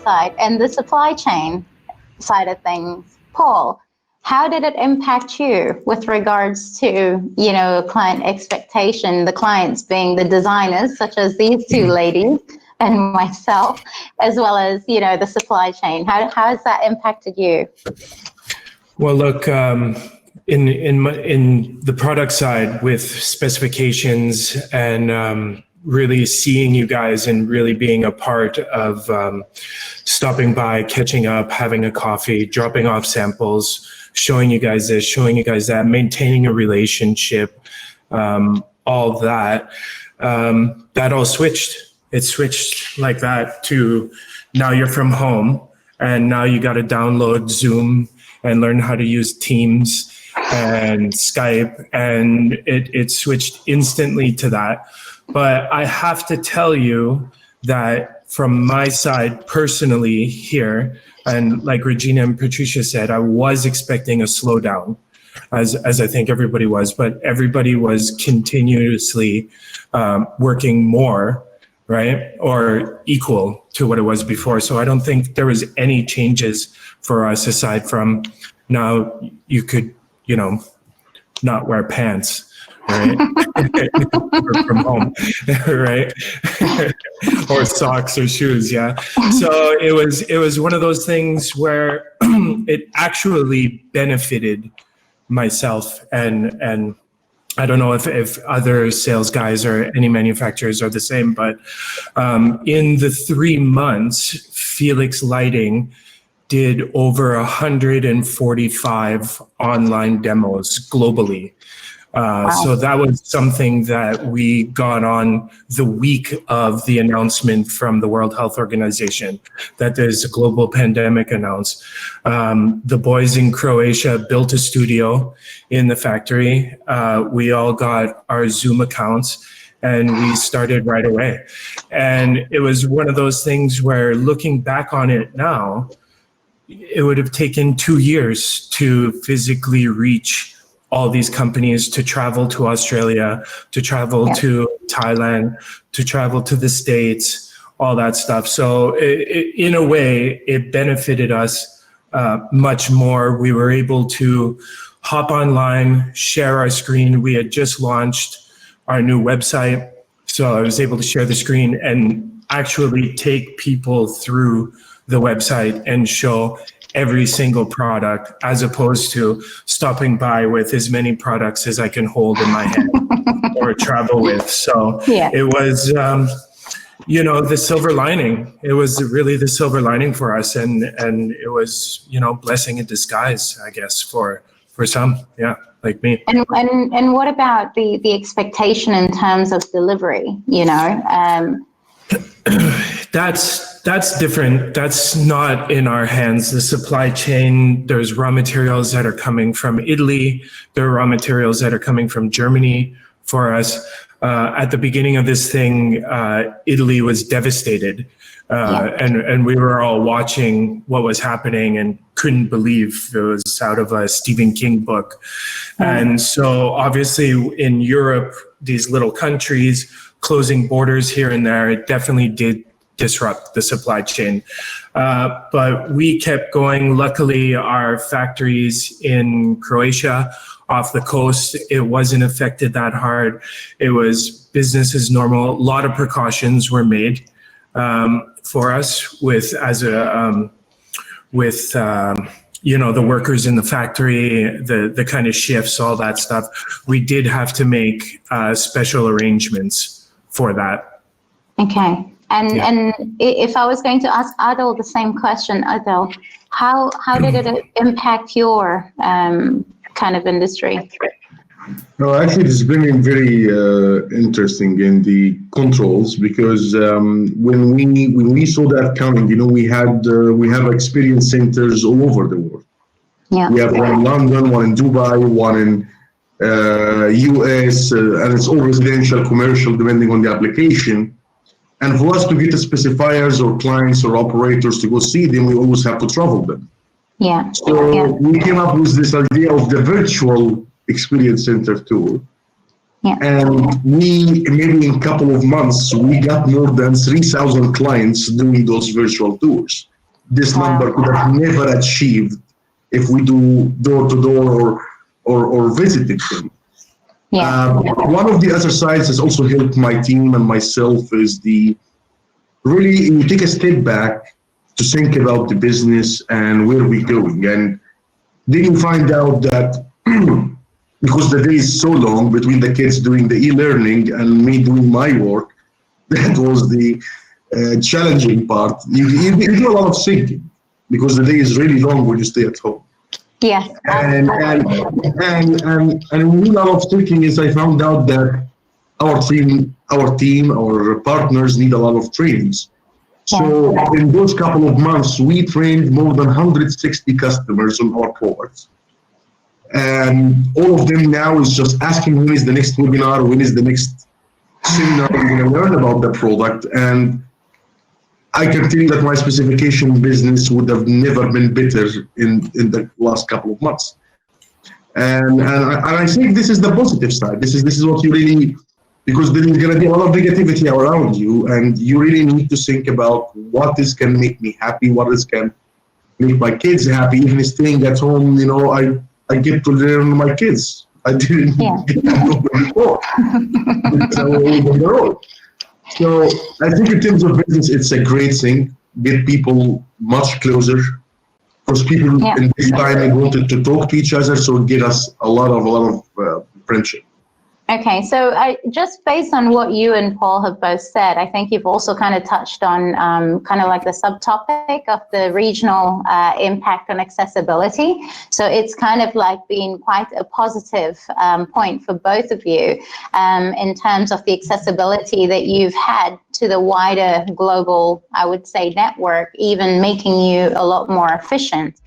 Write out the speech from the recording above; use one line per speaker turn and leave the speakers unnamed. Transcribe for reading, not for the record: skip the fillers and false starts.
side and the supply chain side of things. Paul, how did it impact you with regards to, client expectation, the clients being the designers, such as these two ladies and myself, as well as, the supply chain? How has that impacted you?
Well, look, in the product side with specifications and really seeing you guys and really being a part of stopping by, catching up, having a coffee, dropping off samples, showing you guys this, showing you guys that, maintaining a relationship, all that, that all switched. It switched like that to now you're from home and now you got to download Zoom and learn how to use Teams and Skype, and it switched instantly to that. But I have to tell you that from my side personally here, and like Regina and Patricia said, I was expecting a slowdown, as I think everybody was, but everybody was continuously working more, right? Or equal to what it was before. So I don't think there was any changes for us aside from now you could, not wear pants, right? From home, right? Or socks or shoes, yeah. So it was one of those things where it actually benefited myself and I don't know if other sales guys or any manufacturers are the same, but in the 3 months, Felix Lighting did over 145 online demos globally.
Wow.
So that was something that we got on the week of the announcement from the World Health Organization that there's a global pandemic announced. The boys in Croatia built a studio in the factory. We all got our Zoom accounts and we started right away. And it was one of those things where looking back on it now, it would have taken 2 years to physically reach all these companies, to travel to Australia, to travel to Thailand, to travel to the States, all that stuff. So in a way, it benefited us much more. We were able to hop online, share our screen. We had just launched our new website. So I was able to share the screen and actually take people through the website and show every single product, as opposed to stopping by with as many products as I can hold in my hand or travel with. So it was, the silver lining. It was really the silver lining for us, and it was, blessing in disguise, I guess, for some, like me.
And what about the expectation in terms of delivery?
That's different. That's not in our hands. The supply chain, there's raw materials that are coming from Italy. There are raw materials that are coming from Germany for us. At the beginning of this thing, Italy was devastated. And we were all watching what was happening and couldn't believe it was out of a Stephen King book. And so obviously in Europe, these little countries closing borders here and there, it definitely did disrupt the supply chain. But we kept going. Luckily, our factories in Croatia off the coast, it wasn't affected that hard. It was business as normal. A lot of precautions were made for us with the workers in the factory, the kind of shifts, all that stuff. We did have to make special arrangements for that.
Okay. And if I was going to ask Adel the same question, Adel, how did it impact your kind of industry?
No, actually, it's been very interesting in the controls, because when we saw that coming, we have experience centers all over the world. Yeah. We have one in London, one in Dubai, one in US, and it's all residential, commercial, depending on the application. And for us to get the specifiers or clients or operators to go see them, we always have to travel them.
Yeah.
So we came up with this idea of the virtual experience center tour.
Yeah.
And maybe in a couple of months, we got more than 3,000 clients doing those virtual tours. this
Wow.
number could have never achieved if we do door to door or visiting them.
Yeah.
One of the other sides has also helped my team and myself is really you take a step back to think about the business and where we're going. And then you find out that because the day is so long between the kids doing the e-learning and me doing my work, that was the challenging part. You do a lot of thinking because the day is really long when you stay at home.
Yes.
And in a lot of thinking is I found out that our our partners need a lot of trainings. So in those couple of months, we trained more than 160 customers on our products. And all of them now is just asking when is the next webinar, when is the next seminar we're going to learn about the product. And I can tell you that my specification business would have never been better in the last couple of months. And I think this is the positive side. This is what you really, because there is going to be a lot of negativity around you, and you really need to think about what is can make me happy, what is can make my kids happy. Even staying at home, I get to learn my kids. I didn't get that before. It's on the road. So I think in terms of business, it's a great thing. Get people much closer. Because people in this time they wanted to talk to each other, so it gave us a lot of friendship.
Okay, so just based on what you and Paul have both said, I think you've also kind of touched on kind of like the subtopic of the regional impact on accessibility. So it's kind of like been quite a positive point for both of you in terms of the accessibility that you've had to the wider global, I would say, network, even making you a lot more efficient.